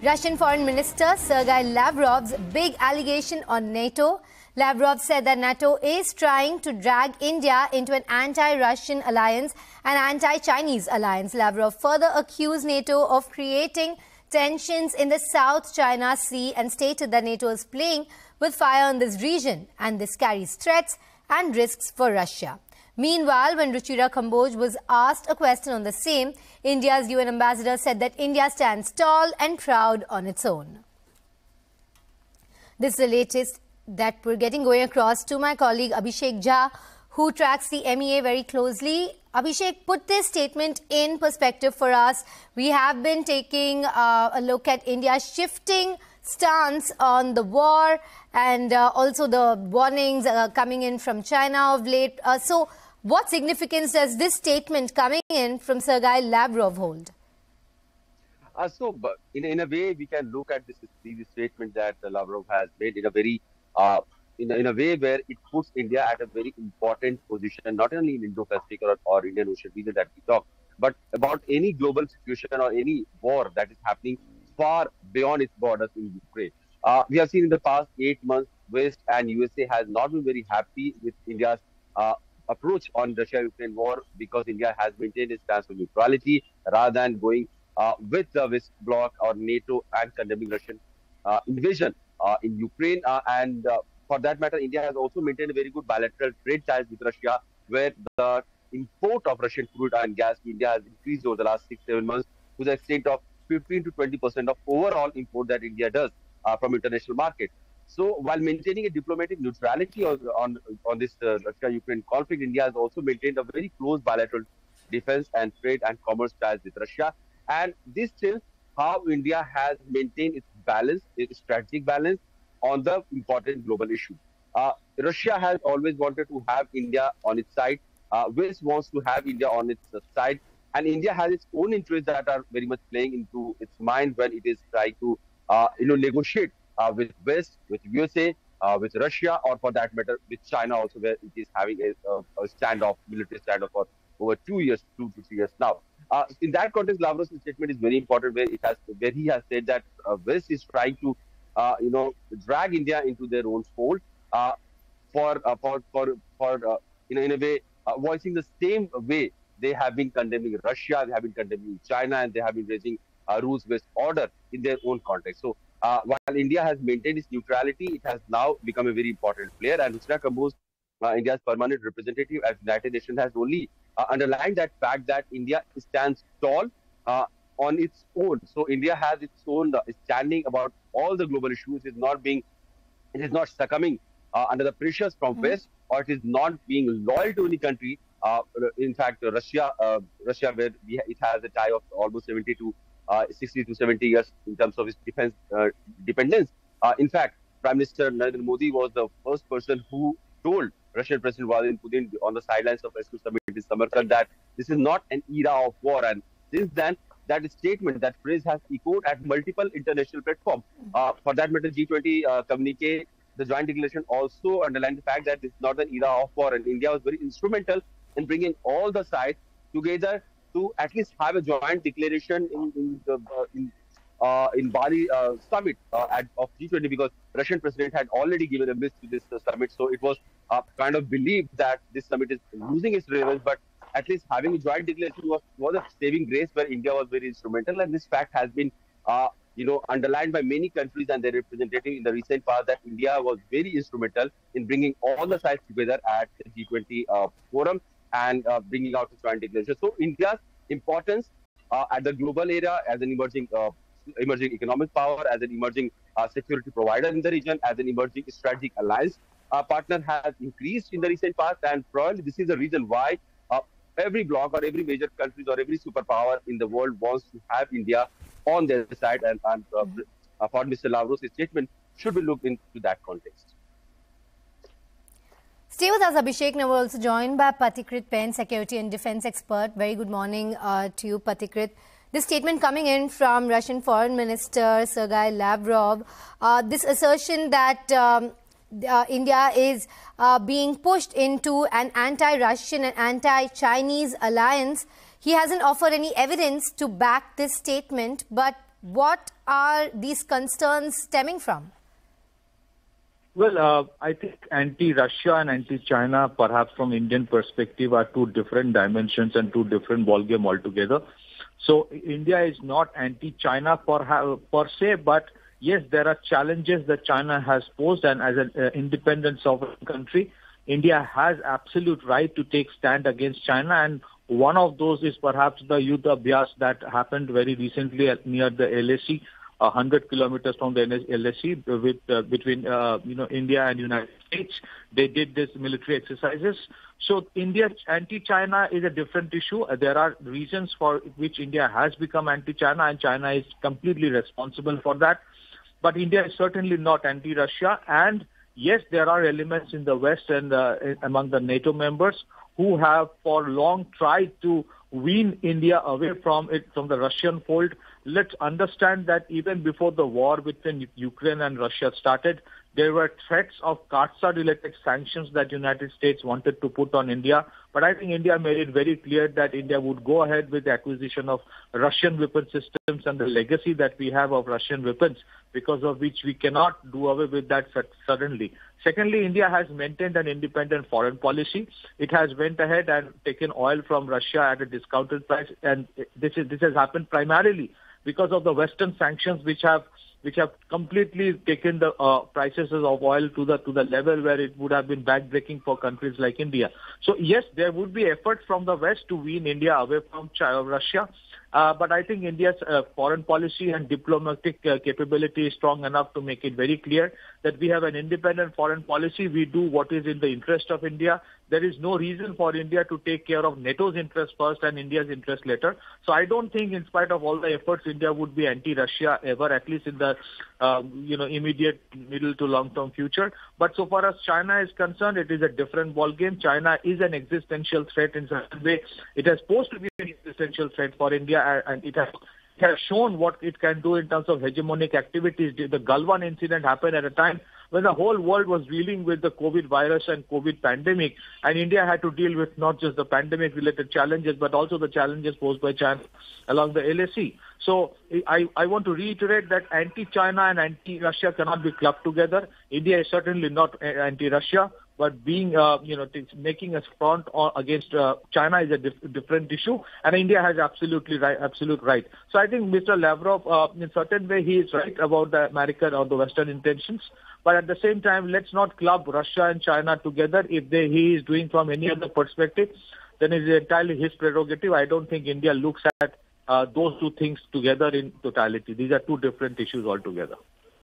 Russian Foreign Minister Sergei Lavrov's big allegation on NATO. Lavrov said that NATO is trying to drag India into an anti-Russian alliance and anti-Chinese alliance. Lavrov further accused NATO of creating tensions in the South China Sea and stated that NATO is playing with fire in this region and this carries threats and risks for Russia. Meanwhile, when Ruchira Kamboj was asked a question on the same, India's UN ambassador said that India stands tall and proud on its own. This is the latest that we're getting going across to my colleague Abhishek Jha, who tracks the MEA very closely. Abhishek, put this statement in perspective for us. We have been taking a look at India's shifting stance on the war and also the warnings coming in from China of late. So what significance does this statement coming in from Sergei Lavrov hold? In a way, we can look at this statement that Lavrov has made in a very in a way where it puts India at a very important position, not only in Indo-Pacific or Indian Ocean region that we talk, but about any global situation or any war that is happening far beyond its borders in Ukraine. We have seen in the past 8 months, West and USA has not been very happy with India's approach on Russia-Ukraine war because India has maintained its stance of neutrality rather than going with the West bloc or NATO and condemning Russian invasion in Ukraine. For that matter, India has also maintained a very good bilateral trade ties with Russia, where the import of Russian crude and gas to India has increased over the last 6-7 months to the extent of 15 to 20% of overall import that India does from international market. So while maintaining a diplomatic neutrality on this Russia-Ukraine conflict, India has also maintained a very close bilateral defense and trade and commerce ties with Russia. And this tells how India has maintained its balance, its strategic balance on the important global issue. Russia has always wanted to have India on its side. West wants to have India on its side. And India has its own interests that are very much playing into its mind when it is trying to negotiate with West, with USA, with Russia, or for that matter, with China also, where it is having a standoff, military standoff for over 2 to 3 years now. In that context, Lavrov's statement is very important, where he has said that West is trying to drag India into their own fold in a way voicing the same way they have been condemning Russia, they have been condemning China, and they have been raising rules-based order in their own context. So while India has maintained its neutrality, it has now become a very important player. And Ruchira Kamboj, India's permanent representative at the United Nations, has only underlined that fact that India stands tall on its own. So India has its own standing about all the global issues. It is not succumbing under the pressures from West, or it is not being loyal to any country. In fact, Russia, where it has a tie of almost 60 to 70 years in terms of its defense dependence. In fact, Prime Minister Narendra Modi was the first person who told Russian President Vladimir Putin on the sidelines of SQ summit in Samarkand that this is not an era of war. And since then, that statement, that phrase has echoed at multiple international platforms. For that matter, G20 communique, the joint declaration also underlined the fact that this is not an era of war, and India was very instrumental in bringing all the sides together to at least have a joint declaration in Bali summit of G20, because Russian president had already given a miss to this summit. So it was kind of believed that this summit is losing its relevance, but at least having a joint declaration was a saving grace where India was very instrumental. And this fact has been underlined by many countries and their representatives in the recent past, that India was very instrumental in bringing all the sides together at the G20 forum and bringing out the joint declaration. So India's importance at the global area as an emerging economic power, as an emerging security provider in the region, as an emerging strategic alliance partner has increased in the recent past. And probably this is the reason why every bloc or every major countries or every superpower in the world wants to have India on their side. And for Mr. Lavrov's statement should be looked into that context. Stay with us, Abhishek. Now we're also joined by Patikrit Pen, security and defense expert. Very good morning to you, Patikrit. This statement coming in from Russian Foreign Minister Sergei Lavrov, this assertion that India is being pushed into an anti-Russian and anti-Chinese alliance. He hasn't offered any evidence to back this statement, but What are these concerns stemming from? Well, I think anti-Russia and anti-China, perhaps from Indian perspective, are two different dimensions and two different ballgame altogether. So India is not anti-China per se, but yes, there are challenges that China has posed, and as an independent sovereign country, India has absolute right to take stand against China, and one of those is perhaps the Yuddha Abhyas that happened very recently near the LAC. 100 kilometers from the LAC between India and United States. They did this military exercises. So India anti-China is a different issue. There are reasons for which India has become anti-China, and China is completely responsible for that. But India is certainly not anti-Russia. And yes, there are elements in the West and among the NATO members who have for long tried to wean India away from the Russian fold. Let's understand that even before the war between Ukraine and Russia started, there were threats of Karza-related sanctions that United States wanted to put on India. But I think India made it very clear that India would go ahead with the acquisition of Russian weapon systems and the legacy that we have of Russian weapons, because of which we cannot do away with that suddenly. Secondly, India has maintained an independent foreign policy. It has went ahead and taken oil from Russia at a discounted price, and this has happened primarily because of the Western sanctions, which have completely taken the prices of oil to the level where it would have been backbreaking for countries like India. So yes, there would be efforts from the West to wean India away from Russia. But I think India's foreign policy and diplomatic capability is strong enough to make it very clear that we have an independent foreign policy. We do what is in the interest of India. There is no reason for India to take care of NATO's interest first and India's interest later. So I don't think, in spite of all the efforts, India would be anti-Russia ever, at least in the immediate middle to long-term future. But so far as China is concerned, it is a different ballgame. China is an existential threat in certain way. It has posed to be an existential threat for India, and it has shown what it can do in terms of hegemonic activities. The Galwan incident happened at a time when the whole world was dealing with the COVID virus and COVID pandemic, and India had to deal with not just the pandemic-related challenges, but also the challenges posed by China along the LAC. So I want to reiterate that anti-China and anti-Russia cannot be clubbed together. India is certainly not anti-Russia, but being, making a front against China is a different issue, and India has absolute right. So I think Mr. Lavrov, in certain way, he is right about the American or the Western intentions, but at the same time, let's not club Russia and China together. If he is doing from any other perspective, then it is entirely his prerogative. I don't think India looks at those two things together in totality. These are two different issues altogether.